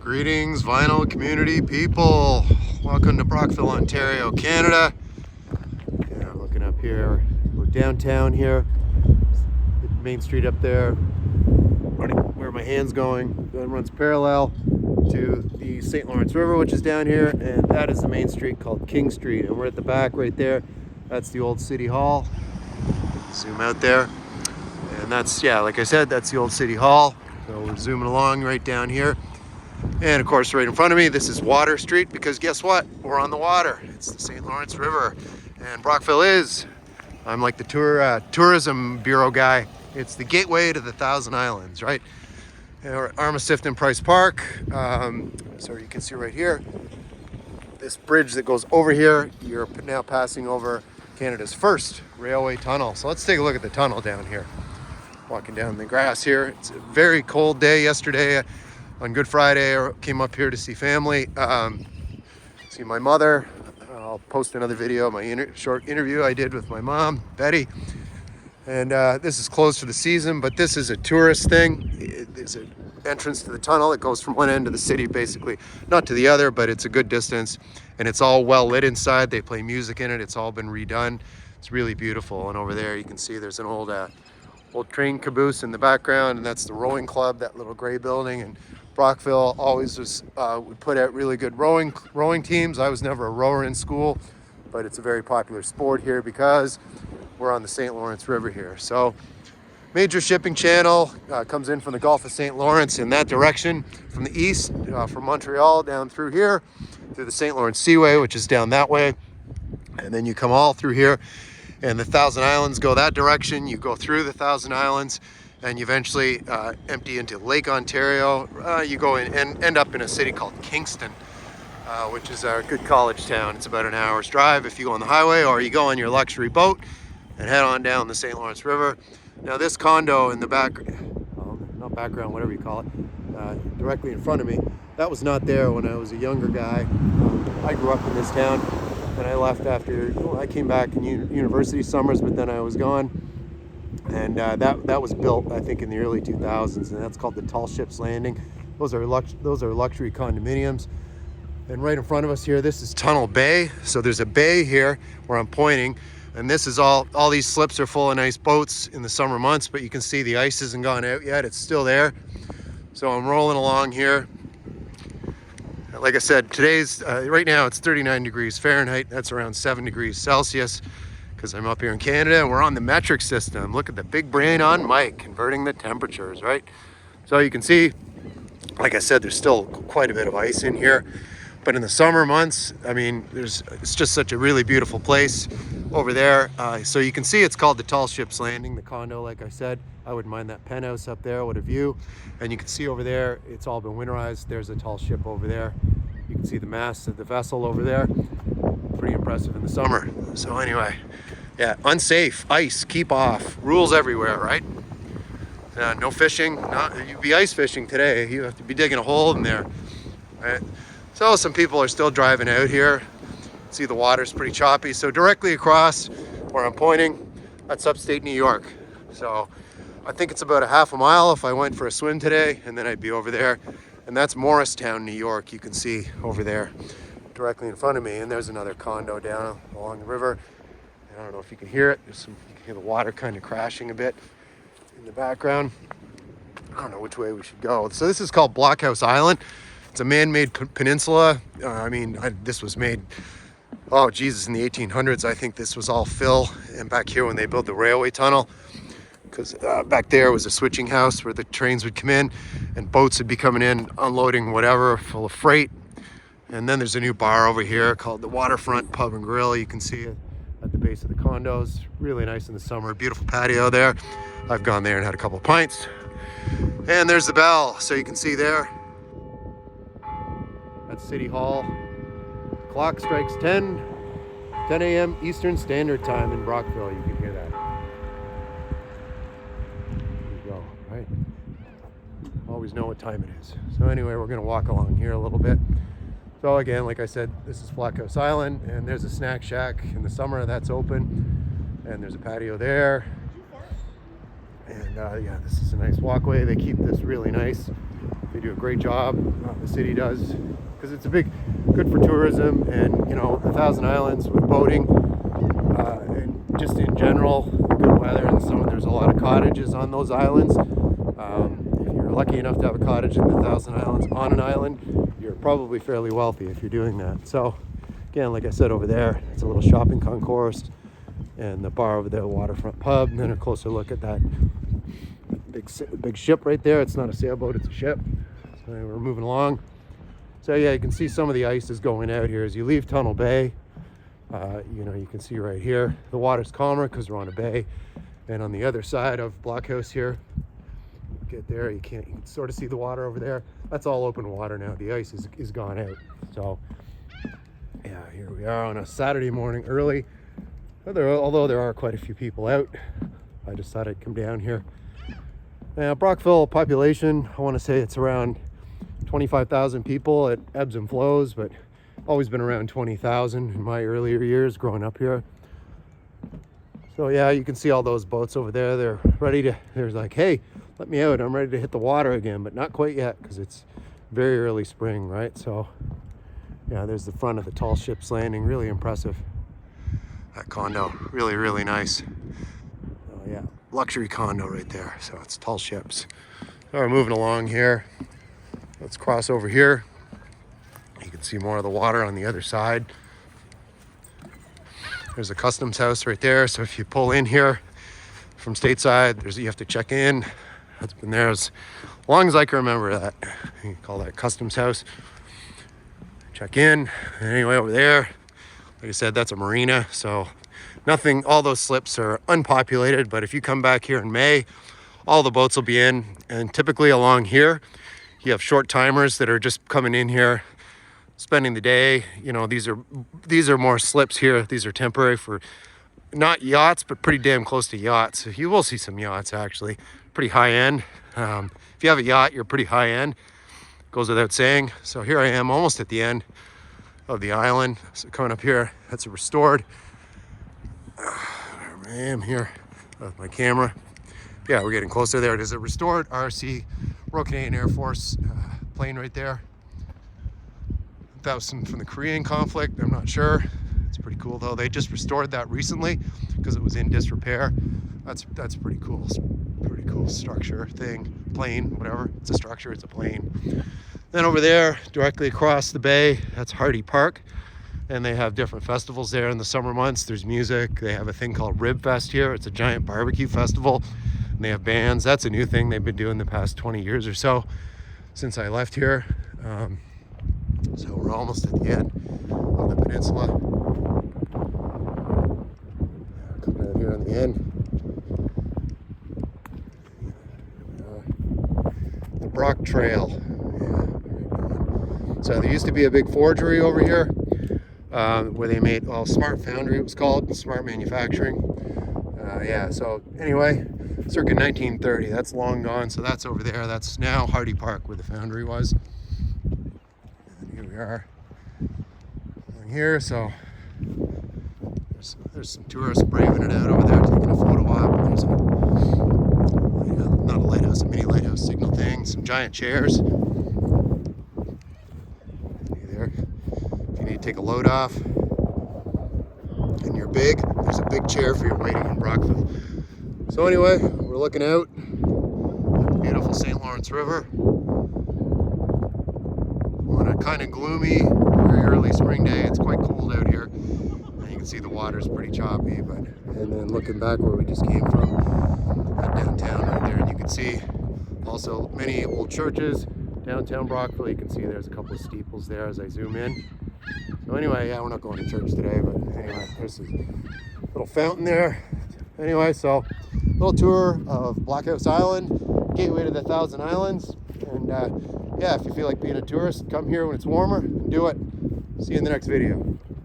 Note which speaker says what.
Speaker 1: Greetings, vinyl community people. Welcome to Brockville, Ontario, Canada. Yeah, looking up here, we're downtown here. The main street up there, running where my hand's going, then runs parallel to the St. Lawrence River, which is down here, and that is the main street called King Street. And we're at the back right there. That's the old City Hall. Zoom out there. And that's, yeah, like I said, that's the old City Hall. So we're zooming along right down here. And of course, right in front of me, this is Water Street, because guess what? We're on the water. It's the St. Lawrence River. And Brockville is, I'm like the tourism bureau guy. It's the gateway to the Thousand Islands, right? And we're at Armistice and Price Park. So you can see right here, this bridge that goes over here, you're now passing over Canada's first railway tunnel. So let's take a look at the tunnel down here. Walking down the grass here. It's a very cold day yesterday. On Good Friday, I came up here to see family, see my mother. I'll post another video, my short interview I did with my mom, Betty. And this is closed for the season, but this is a tourist thing. There's an entrance to the tunnel that goes from one end of the city, basically, not to the other, but it's a good distance. And it's all well lit inside. They play music in it. It's all been redone. It's really beautiful. And over there, you can see there's an old train caboose in the background, and that's the rowing club, that little gray building. And Brockville always would put out really good rowing teams. I was never a rower in school, but it's a very popular sport here because we're on the St. Lawrence River here. So major shipping channel comes in from the Gulf of St. Lawrence in that direction from the east, from Montreal down through here, through the St. Lawrence Seaway, which is down that way. And then you come all through here, and the Thousand Islands go that direction. You go through the Thousand Islands, and you eventually empty into Lake Ontario. You go in and end up in a city called Kingston, which is a good college town. It's about an hour's drive if you go on the highway, or you go on your luxury boat and head on down the St. Lawrence River. Now this condo in the back, not background, whatever you call it, directly in front of me, that was not there when I was a younger guy. I grew up in this town, and I left after, I came back in university summers, but then I was gone. And that was built, I think, in the early 2000s, and that's called the Tall Ships Landing. Those are luxury condominiums. And right in front of us here, this is Tunnel Bay. So there's a bay here where I'm pointing, and this is all these slips are full of nice boats in the summer months, but you can see the ice hasn't gone out yet. It's still there. So I'm rolling along here. Like I said, right now it's 39 degrees Fahrenheit. That's around 7 degrees Celsius. Because I'm up here in Canada and we're on the metric system. Look at the big brain on Mike, converting the temperatures, right? So you can see, like I said, there's still quite a bit of ice in here. But in the summer months, I mean, it's just such a really beautiful place over there. So you can see it's called the Tall Ships Landing, the condo, like I said. I wouldn't mind that penthouse up there, what a view. And you can see over there, it's all been winterized. There's a tall ship over there. You can see the masts of the vessel over there. Pretty impressive in the summer. So anyway, yeah, unsafe, ice, keep off, rules everywhere, right? No fishing, you'd be ice fishing today. You have to be digging a hole in there, right? So some people are still driving out here. See, the water's pretty choppy. So directly across where I'm pointing, that's upstate New York. So I think it's about a half a mile if I went for a swim today, and then I'd be over there. And that's Morristown, New York, you can see over there directly in front of me. And there's another condo down along the river. And I don't know if you can hear it. You can hear the water kind of crashing a bit in the background. I don't know which way we should go. So this is called Blackhouse Island. It's a man-made peninsula. This was made, oh Jesus, in the 1800s. I think this was all fill. And back here when they built the railway tunnel, because back there was a switching house where the trains would come in and boats would be coming in, unloading whatever full of freight. And then there's a new bar over here called the Waterfront Pub and Grill. You can see it at the base of the condos. Really nice in the summer. Beautiful patio there. I've gone there and had a couple of pints. And there's the bell. So you can see there. That's City Hall. Clock strikes 10 a.m. Eastern Standard Time in Brockville. You can hear that. There you go, right? Always know what time it is. So anyway, we're gonna walk along here a little bit. So again, like I said, this is Blackhouse Island, and there's a snack shack in the summer that's open, and there's a patio there. And yeah, this is a nice walkway. They keep this really nice They do a great job, the city does, because it's good for tourism, and you know, 1,000 Islands with boating, and just in general, good weather in the summer. There's a lot of cottages on those islands. If you're lucky enough to have a cottage in the 1,000 Islands on an island, you're probably fairly wealthy if you're doing that. So again, like I said, over there, it's a little shopping concourse, and the bar over there, waterfront pub, and then a closer look at that big ship right there. It's not a sailboat, it's a ship. So we're moving along. So yeah, you can see some of the ice is going out here as you leave Tunnel Bay. You know, you can see right here the water's calmer because we're on a bay, and on the other side of Blockhouse here, get there, you can sort of see the water over there. That's all open water now. The ice is gone out. So yeah, here we are on a Saturday morning early. Although there are quite a few people out, I just thought I'd come down here. Now, Brockville population, I want to say it's around 25,000 people. It ebbs and flows, but always been around 20,000 in my earlier years growing up here. So yeah, you can see all those boats over there. They're like, hey, let me out. I'm ready to hit the water again, but not quite yet because it's very early spring, right? So yeah, there's the front of the tall ships landing. Really impressive. That condo, really, really nice. Oh yeah, luxury condo right there. So it's tall ships. So we're moving along here. Let's cross over here. You can see more of the water on the other side. There's a customs house right there. So if you pull in here from stateside, you have to check in. That's been there as long as I can remember that. You call that customs house. Check in. Anyway, over there, like I said, that's a marina. So nothing, all those slips are unpopulated, but if you come back here in May, all the boats will be in. And typically along here, you have short timers that are just coming in here, spending the day. You know, these are more slips here. These are temporary for not yachts, but pretty damn close to yachts. So you will see some yachts actually, pretty high end. If you have a yacht, you're pretty high end. Goes without saying. So here I am almost at the end of the island. So coming up here, that's a restored. I am here with my camera. Yeah, we're getting closer there. It is a restored RC Royal Canadian Air Force plane right there. That was from the Korean conflict, I'm not sure. It's pretty cool though. They just restored that recently because it was in disrepair. That's pretty cool. It's a pretty cool structure thing, plane, whatever. It's a structure, it's a plane. Then over there, directly across the bay, that's Hardy Park. And they have different festivals there in the summer months. There's music. They have a thing called Rib Fest here. It's a giant barbecue festival. And they have bands. That's a new thing they've been doing the past 20 years or so since I left here. So we're almost at the end of the peninsula. Coming out here on the end. The Brock Trail. Yeah. So there used to be a big forgery over here where they made, well, Smart Foundry it was called, Smart Manufacturing. Yeah, so anyway, circa 1930, that's long gone. So that's over there. That's now Hardy Park where the foundry was. We are here, so there's some tourists braving it out over there, taking a photo op. There's not a lighthouse, a mini lighthouse signal thing, some giant chairs. See there, if you need to take a load off and you're big, there's a big chair for your waiting in Brockville. So anyway, we're looking out at the beautiful St. Lawrence River. On a kind of gloomy, very early spring day. It's quite cold out here. And you can see the water's pretty choppy, and then looking back where we just came from, that downtown right there, and you can see also many old churches. Downtown Brockville, you can see there's a couple of steeples there as I zoom in. So anyway, yeah, we're not going to church today, but anyway, there's a little fountain there. Anyway, so little tour of Blackhouse Island, gateway to the 1,000 Islands. And yeah, if you feel like being a tourist, come here when it's warmer and do it. See you in the next video.